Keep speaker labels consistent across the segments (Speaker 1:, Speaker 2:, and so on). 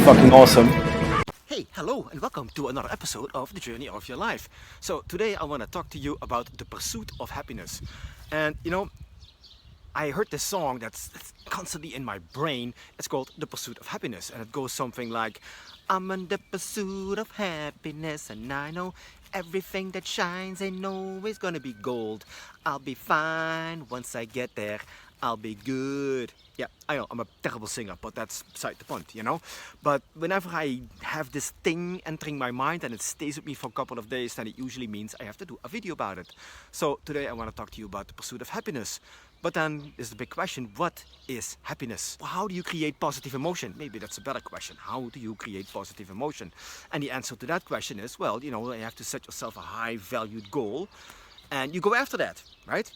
Speaker 1: fucking awesome.
Speaker 2: Hey, hello, and welcome to another episode of The Journey of Your Life. So today I want to talk to you about the pursuit of happiness. And I heard this song that's constantly in my brain. It's called The Pursuit of Happiness, and it goes something like, I'm in the pursuit of happiness, and I know everything that shines ain't always gonna be gold. I'll be fine once I get there. I'll be good. Yeah, I know, I'm a terrible singer, but that's beside the point, But whenever I have this thing entering my mind and it stays with me for a couple of days, then it usually means I have to do a video about it. So today I want to talk to you about the pursuit of happiness. But then is the big question, what is happiness? How do you create positive emotion? Maybe that's a better question. How do you create positive emotion? And the answer to that question is, well, you have to set yourself a high valued goal and you go after that, right?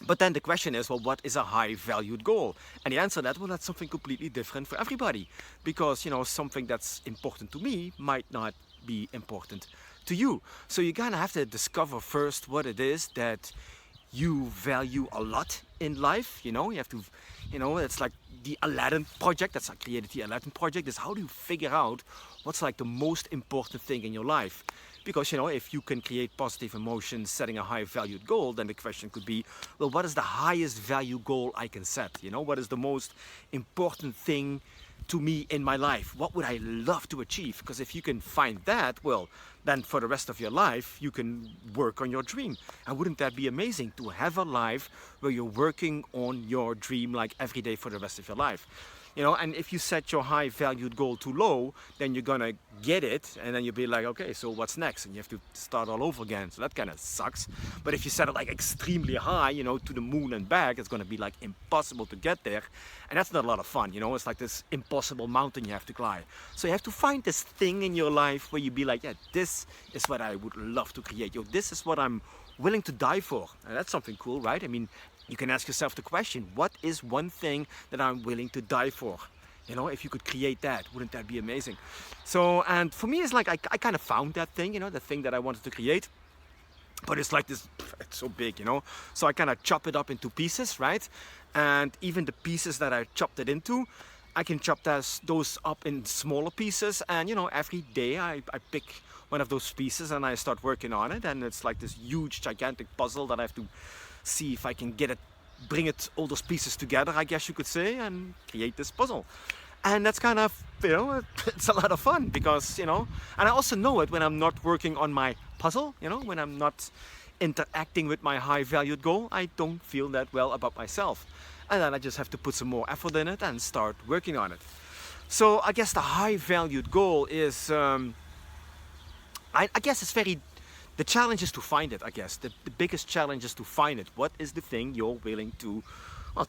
Speaker 2: But then the question is, well, what is a high valued goal? And the answer to that, well, that's something completely different for everybody. Because, something that's important to me might not be important to you. So you kind of have to discover first what it is that you value a lot in life. You have to, it's like the Aladdin project. That's I created the Aladdin project. Is how do you figure out what's like the most important thing in your life? Because, if you can create positive emotions, setting a high valued goal, then the question could be, well, what is the highest value goal I can set? What is the most important thing to me in my life? What would I love to achieve? Because if you can find that, well, then for the rest of your life, you can work on your dream. And wouldn't that be amazing to have a life where you're working on your dream like every day for the rest of your life? And if you set your high valued goal too low, then you're gonna get it and then you'll be like, okay, so what's next? And you have to start all over again. So that kind of sucks. But if you set it like extremely high, to the moon and back, it's gonna be like impossible to get there. And that's not a lot of fun, it's like this impossible mountain you have to climb. So you have to find this thing in your life where you be like, yeah, this is what I would love to create. This is what I'm willing to die for. And that's something cool, right? I mean, you can ask yourself the question, what is one thing that I'm willing to die for? If you could create that, wouldn't that be amazing? So, and for me, it's like I kind of found that thing, the thing that I wanted to create. But it's like this, it's so big, So I kind of chop it up into pieces, right? And even the pieces that I chopped it into, I can chop those up in smaller pieces. And, every day I pick one of those pieces and I start working on it. And it's like this huge, gigantic puzzle that I have to see if I can bring all those pieces together, I guess you could say, and create this puzzle. And that's kind of, it's a lot of fun because, and I also know it when I'm not working on my puzzle, when I'm not interacting with my high valued goal, I don't feel that well about myself. And then I just have to put some more effort in it and start working on it. So I guess the high valued goal is, I guess it's the challenge is to find it, I guess. The biggest challenge is to find it. What is the thing you're willing to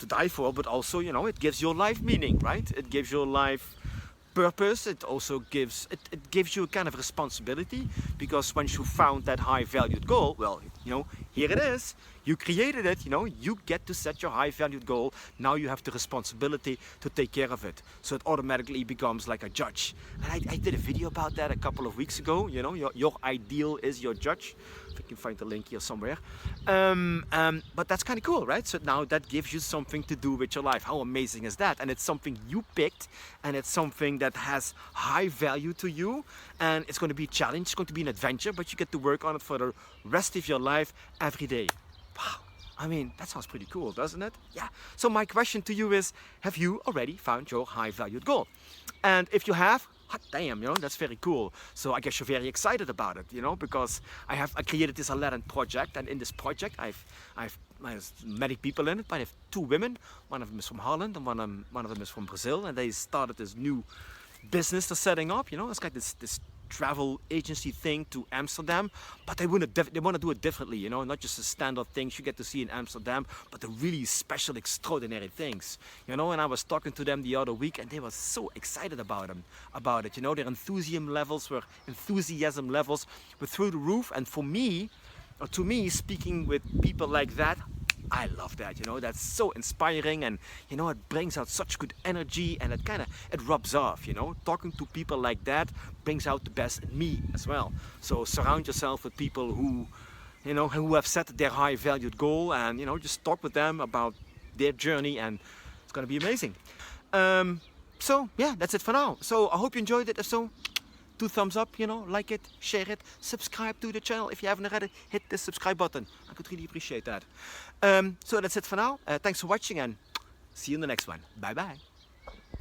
Speaker 2: die for, but also, it gives your life meaning, right? It gives your life purpose. It also gives you a kind of responsibility, because once you found that high valued goal, well, here it is. You created it, you get to set your high valued goal. Now you have the responsibility to take care of it. So it automatically becomes like a judge. And I did a video about that a couple of weeks ago. Your ideal is your judge. If I can find the link here somewhere. But that's kind of cool, right? So now that gives you something to do with your life. How amazing is that? And it's something you picked, and it's something that has high value to you. And it's going to be a challenge, it's going to be an adventure, but you get to work on it for the rest of your life every day. Wow, I mean, that sounds pretty cool, doesn't it? Yeah. So my question to you is, have you already found your high valued goal? And if you have, hot damn, that's very cool. So I guess you're very excited about it, because I created this Aladdin project, and in this project I've many people in it, but I have two women. One of them is from Holland and one of them is from Brazil, and they started this new business they're setting up. It's like this travel agency thing to Amsterdam, but they want to do it differently, not just the standard things you get to see in Amsterdam, but the really special, extraordinary things, and I was talking to them the other week, and they were so excited about it, their enthusiasm levels were through the roof. And to me, speaking with people like that, I love that, that's so inspiring, and it brings out such good energy, and it rubs off, talking to people like that brings out the best in me as well. So surround yourself with people who have set their high valued goal, and just talk with them about their journey, and it's gonna be amazing. So yeah, that's it for now. So I hope you enjoyed it. If so, 2 thumbs up, like it, share it, subscribe to the channel if you haven't already. Hit the subscribe button. I could really appreciate that. So that's it for now. Thanks for watching and see you in the next one. Bye bye.